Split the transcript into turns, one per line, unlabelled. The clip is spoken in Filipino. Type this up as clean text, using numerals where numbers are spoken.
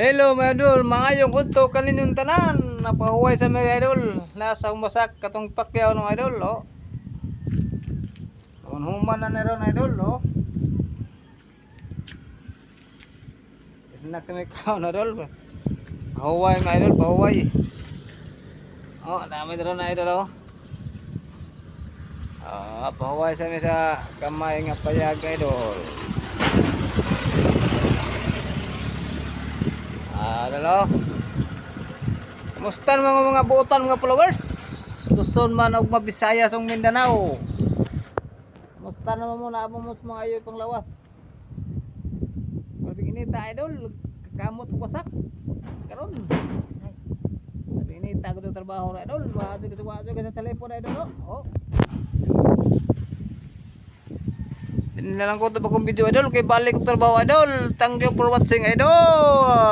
Hello mga idol, maayong udto kaninyong tanan. Napahuway sa mga idol. Nasa umasak katong pakyaw ng idol, oh. Human na naron idol, oh. Isnak kami kaon idol. Pahuway mga idol, pahuway. Oh, dami naron idol, oh. Pahuway sa mga sa kamay nga payag idol. Idol, oh. Kumusta mga buotan mga followers? Luzon man og Mabisaya sa Mindanao. Kumusta naman muna amo mo mga ayo pang lawas? Grabe inita idol, kamot wasak. Karon. Grabe inita ko trabaho na idol, wa sa telepon idol, oh. Din na lang ko to bagong video idol kay balik ko trabaho idol. Thank you for watching idol.